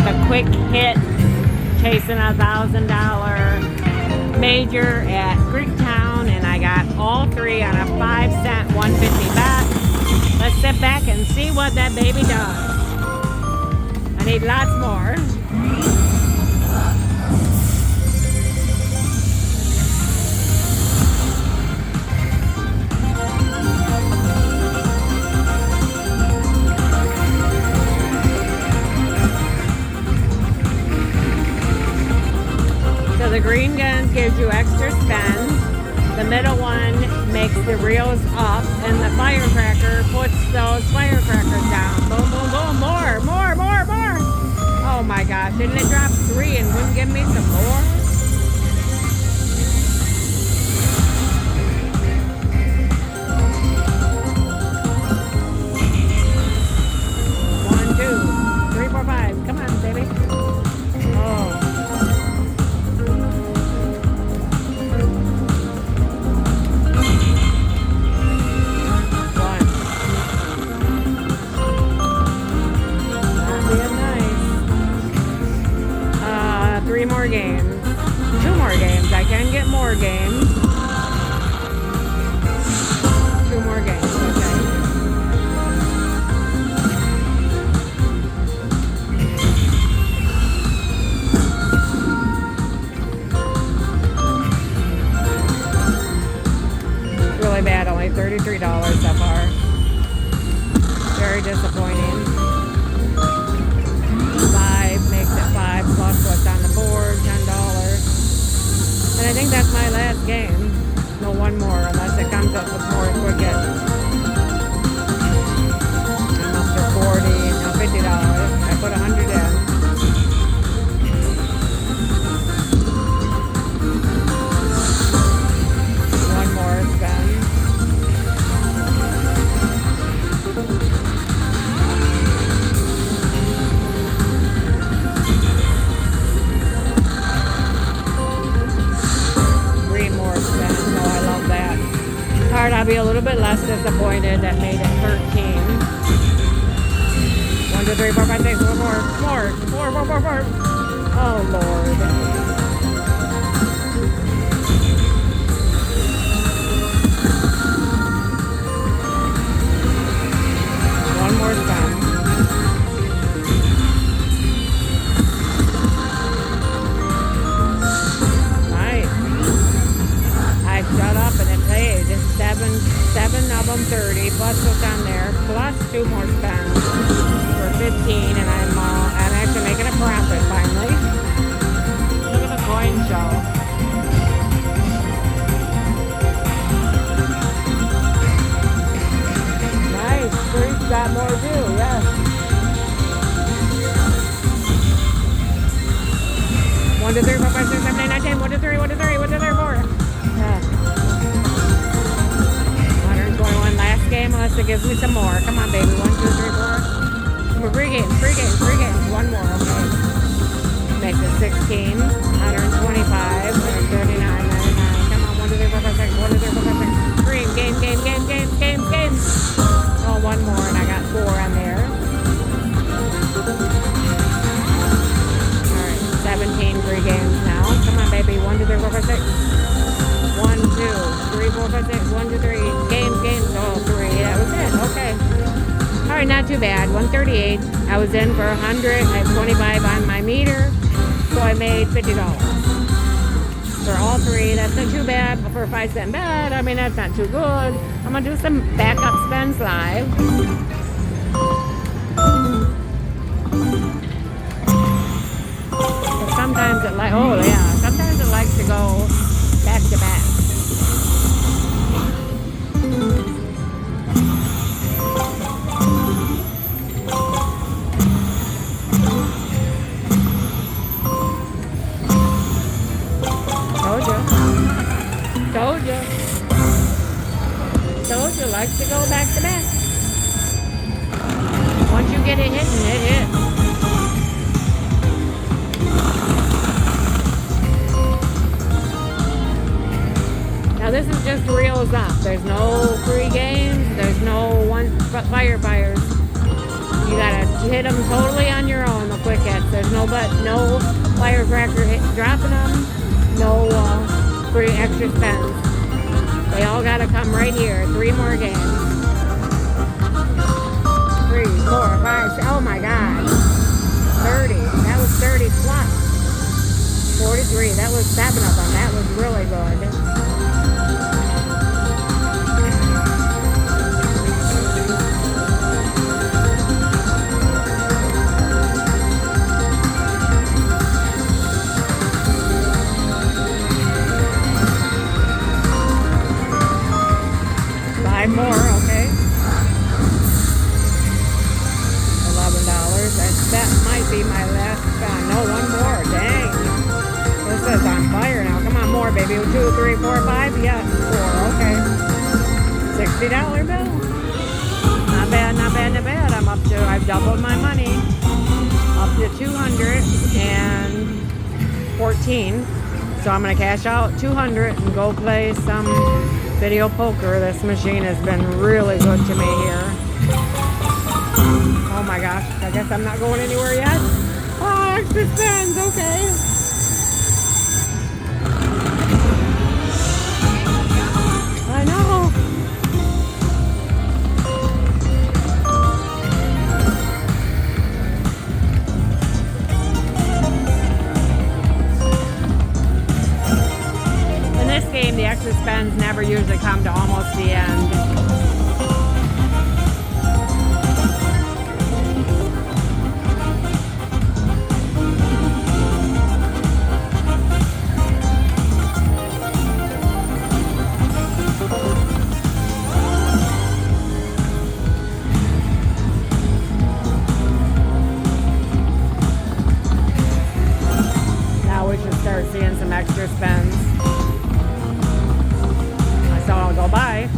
the quick hit chasing $1,000 major at Greektown, and I got all three on a 5-cent 150 bet. Let's sit back and see what that baby does. I need lots more. So the green gun gives you extra spins. The middle one makes the reels up, and the firecracker puts those firecrackers down. Boom, boom, boom. More, more, more, more. Oh my gosh, didn't it drop 3 and wouldn't give me some more? One, two, three, four, five. Come on, baby. Oh. More games. 2 more games. I can get more games. 2 more games. Okay. Really bad. Only $33 so far. Very disappointing. 5 makes it 5 plus what's on the board, $10. And I think that's my last game. No, one more, unless it comes up with more quick hits. I'm up to 40, now $50. I put 100 in. One more spin. I'll be a little bit less disappointed. That made it 13. 1, 2, 3, 4, 5, 6, 4 more. Oh Lord. One more spin. Nice. I shut up and it played. 7 of them 30 plus what's on there, plus 2 more spins for 15, and I'm actually making a profit finally. Look at the coin show. Nice, 3's got more too, yes. 1, 2, 3, 4, 5, 6, 7, 8, 9, 10. 1, 2, 3, 1, 2, 3, 1, 2, 3, 4. Yeah. 121 last game, unless it gives me some more. Come on, baby. 1, 2, 3, 4. Free games. One more, okay. Makes it 16, 125, 139, 99. Come on, 1, 2, 3, 4, 5, 6. 1, 2, 3, 4, 5, 6. Green, game. Oh, one more, and I got 4 on there. Alright, 17 free games now. Come on, baby. 1, 2, 3, 4, 5, 6. 1, 2, 3, 4, 5, 6. 1, 2, 3. Games. Oh, 3. That was it. Okay. Alright, not too bad. 138. I was in for 100. I have 25 on my meter. So I made $50. For all 3. That's not too bad. But for a 5-cent bet, I mean, that's not too good. I'm going to do some backup spins live. But sometimes it sometimes it likes to go back to back. Told you, likes to go back to back. Once you get it hitting, it hits. Now this is just reels up. There's no free games. There's no firefighters. You gotta hit them totally on your own, the quick hits. There's no firecracker dropping them, no free extra spends. They all gotta come right here. 3 more games. 3, 4, 5, 6. Oh my God. 30. That was 30 plus. 43. That was 7 of them. That was really good. More, okay. $11. That might be my last spend. No, one more. Dang. This is on fire now. Come on, more, baby. 2, 3, 4, 5. Yes, 4. Okay. $60 bill. Not bad, not bad, not bad. I've doubled my money. Up to 214. So I'm going to cash out 200 and go play some video poker. This machine has been really good to me here. Oh my gosh, I guess I'm not going anywhere yet. Oh, extra spends, okay. I know. In this game, the extra spends never usually come to almost the end. Now we should start seeing some extra spends. So I'll go by.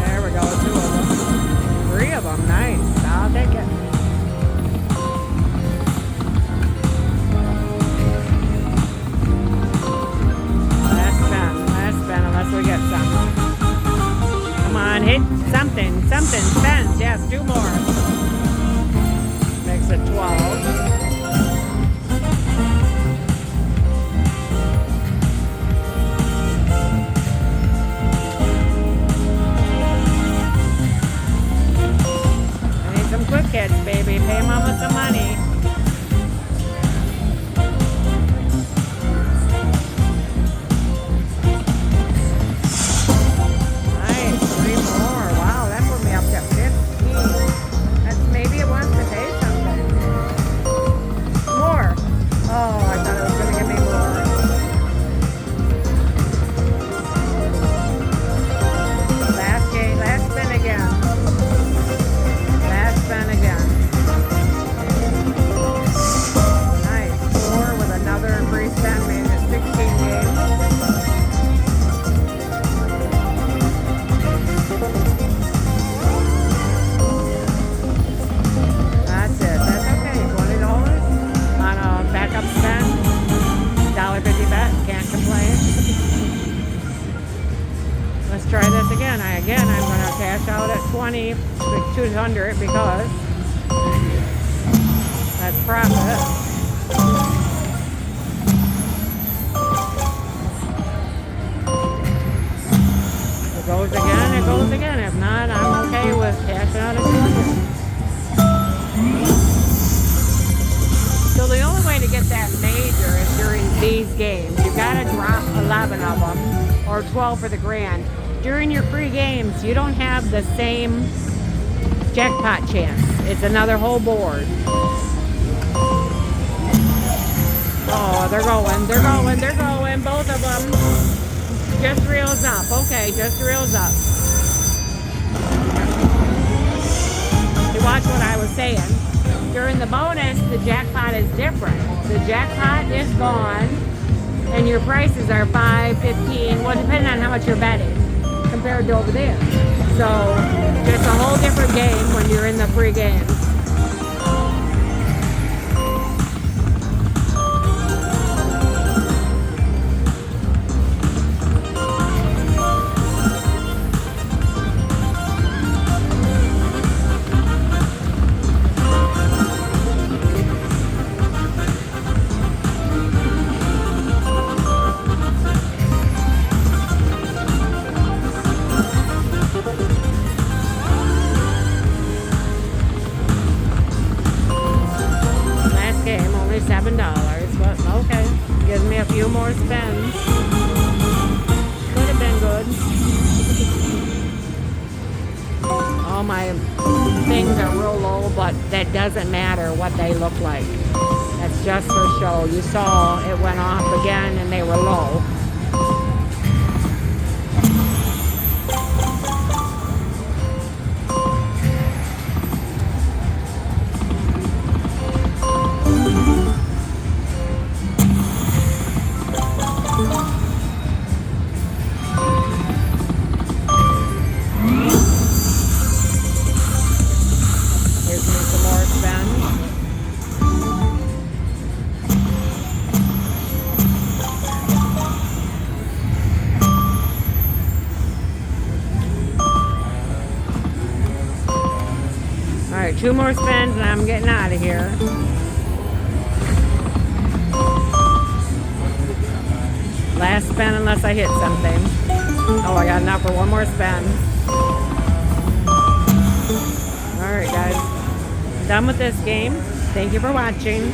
There we go, 2 of them. 3 of them, nice. I'll take it. Last spin, unless we get some. Come on, hit something, spends. Yes, 2 more. Makes it 12. Quick hits, baby. Pay mama some money. Nice. 3 more. Wow, that put me up to 15. That's maybe it wants to pay something. More. Oh, I thought it was going to give me more. Last game, last spin again. Spend again. Nice. 4 with another free spend, made it 16 games. That's it. That's okay. $20 on a backup spend. $1.50 bet. Can't complain. Let's try this again. I'm going to cash out at 200 because that's profit. If it goes again, it goes again. If not, I'm okay with cashing out at 200. So the only way to get that major is during these games. You've got to drop 11 of them or 12 for the grand. During your free games, you don't have the same jackpot chance. It's another whole board. Oh, they're going, both of them. Just reels up. Okay, just reels up. You watch what I was saying. During the bonus, the jackpot is different. The jackpot is gone, and your prices are $5, $15, well, depending on how much you're betting compared to over there. So it's a whole different game when you're in the free games. more spins. Could have been good. All my things are real low, but that doesn't matter what they look like. That's just for show. You saw it went off again and they were low. Gives me some more spins. All right, 2 more spins and I'm getting out of here. Last spin unless I hit something. Oh, I got enough for 1 more spin. All right, guys. Done with this game. Thank you for watching.